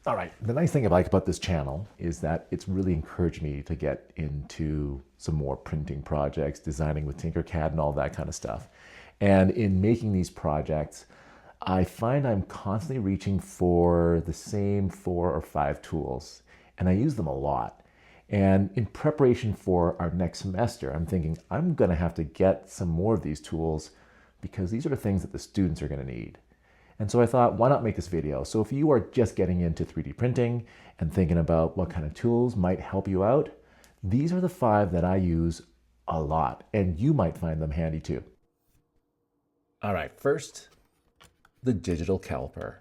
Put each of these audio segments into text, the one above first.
All right. The nice thing I like about this channel is that it's really encouraged me to get into some more printing projects, designing with Tinkercad and all that kind of stuff. And in making these projects, I find I'm constantly reaching for the same 4 or 5 tools, and I use them a lot. And in preparation for our next semester, I'm thinking I'm going to have to get some more of these tools because these are the things that the students are going to need. And so I thought, why not make this video? So if you are just getting into 3D printing and thinking about what kind of tools might help you out, these are the 5 that I use a lot, and you might find them handy too. All right, first, the digital caliper.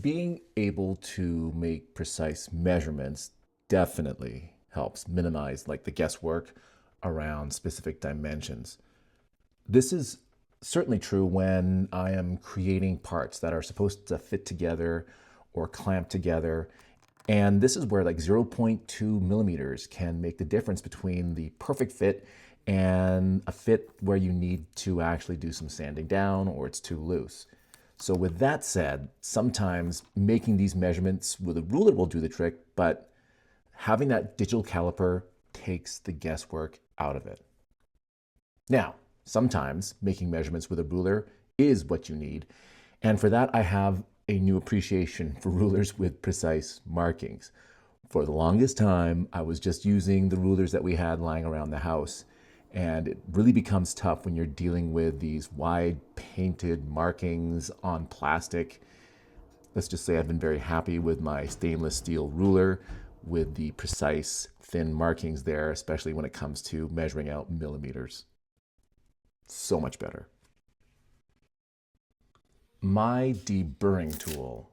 Being able to make precise measurements definitely helps minimize the guesswork around specific dimensions. This is certainly true when I am creating parts that are supposed to fit together or clamp together. And this is where 0.2 millimeters can make the difference between the perfect fit and a fit where you need to actually do some sanding down or it's too loose. So with that said, sometimes making these measurements with a ruler will do the trick, but having that digital caliper takes the guesswork out of it. Now, sometimes making measurements with a ruler is what you need. And for that, I have a new appreciation for rulers with precise markings. For the longest time, I was just using the rulers that we had lying around the house. And it really becomes tough when you're dealing with these wide painted markings on plastic. Let's just say I've been very happy with my stainless steel ruler with the precise thin markings there, especially when it comes to measuring out millimeters. So much better. My deburring tool.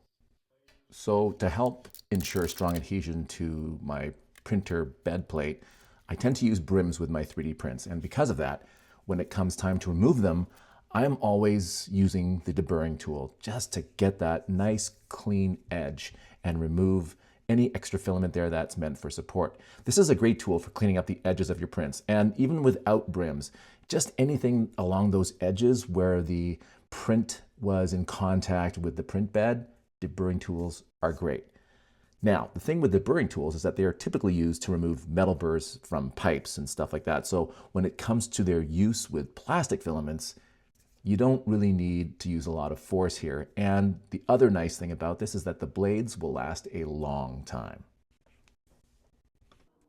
So to help ensure strong adhesion to my printer bed plate, I tend to use brims with my 3D prints. And because of that, when it comes time to remove them, I'm always using the deburring tool just to get that nice clean edge and remove any extra filament there that's meant for support. This is a great tool for cleaning up the edges of your prints. And even without brims, just anything along those edges where the print was in contact with the print bed, deburring tools are great. Now, the thing with deburring tools is that they are typically used to remove metal burrs from pipes and stuff like that. So when it comes to their use with plastic filaments, you don't really need to use a lot of force here. And the other nice thing about this is that the blades will last a long time.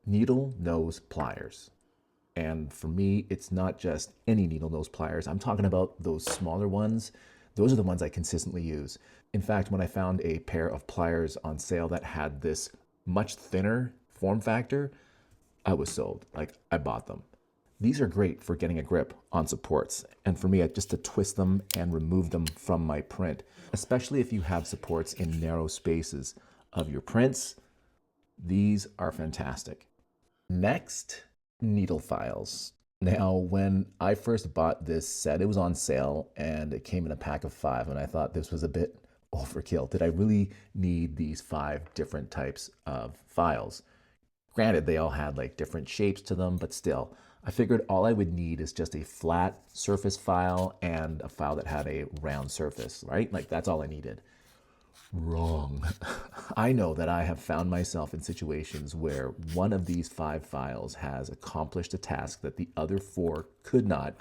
Needle nose pliers. And for me, it's not just any needle nose pliers. I'm talking about those smaller ones. Those are the ones I consistently use. In fact, when I found a pair of pliers on sale that had this much thinner form factor, I was sold. I bought them. These are great for getting a grip on supports. And for me, just to twist them and remove them from my print, especially if you have supports in narrow spaces of your prints, these are fantastic. Next, needle files. Now, when I first bought this set, it was on sale and it came in a pack of 5, and I thought this was a bit overkill. Did I really need these 5 different types of files? Granted, they all had different shapes to them, but still, I figured all I would need is just a flat surface file and a file that had a round surface, right? That's all I needed. Wrong. I know that I have found myself in situations where one of these 5 files has accomplished a task that the other 4 could not,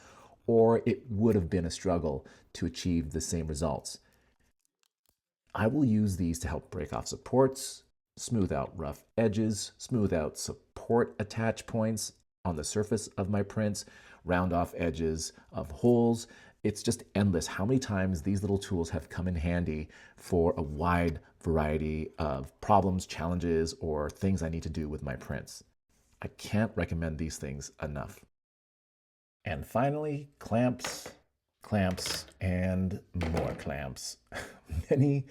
or it would have been a struggle to achieve the same results. I will use these to help break off supports, smooth out rough edges, smooth out support attach points on the surface of my prints, round off edges of holes. It's just endless how many times these little tools have come in handy for a wide variety of problems, challenges, or things I need to do with my prints. I can't recommend these things enough. And finally, clamps, and more clamps. Many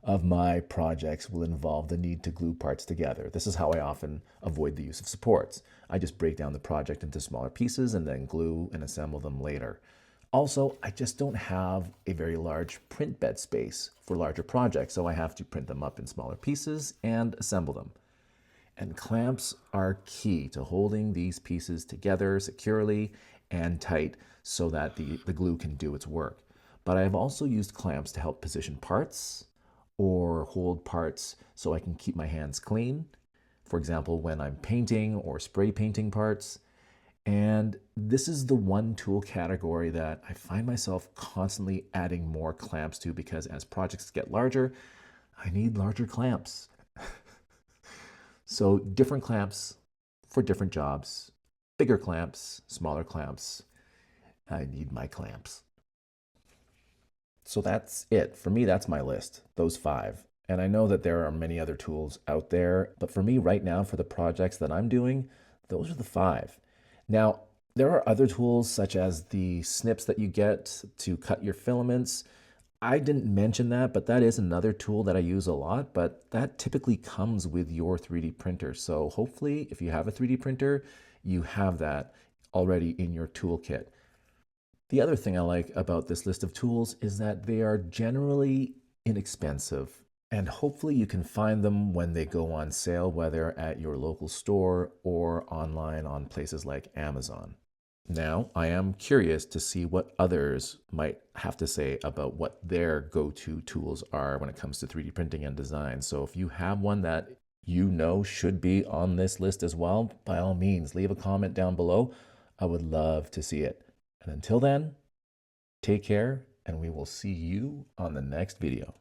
of my projects will involve the need to glue parts together. This is how I often avoid the use of supports. I just break down the project into smaller pieces and then glue and assemble them later. Also, I just don't have a very large print bed space for larger projects, so I have to print them up in smaller pieces and assemble them. And clamps are key to holding these pieces together securely and tight so that the glue can do its work. But I have also used clamps to help position parts or hold parts so I can keep my hands clean. For example, when I'm painting or spray painting parts. And this is the one tool category that I find myself constantly adding more clamps to because as projects get larger, I need larger clamps. So different clamps for different jobs, bigger clamps, smaller clamps. I need my clamps. So that's it. For me, that's my list, those 5. And I know that there are many other tools out there, but for me right now, for the projects that I'm doing, those are the 5. Now, there are other tools such as the snips that you get to cut your filaments. I didn't mention that, but that is another tool that I use a lot, but that typically comes with your 3D printer. So hopefully, if you have a 3D printer, you have that already in your toolkit. The other thing I like about this list of tools is that they are generally inexpensive, and hopefully you can find them when they go on sale, whether at your local store or online on places like Amazon. Now, I am curious to see what others might have to say about what their go-to tools are when it comes to 3D printing and design. So if you have one that you know should be on this list as well, by all means, leave a comment down below. I would love to see it. And until then, take care, and we will see you on the next video.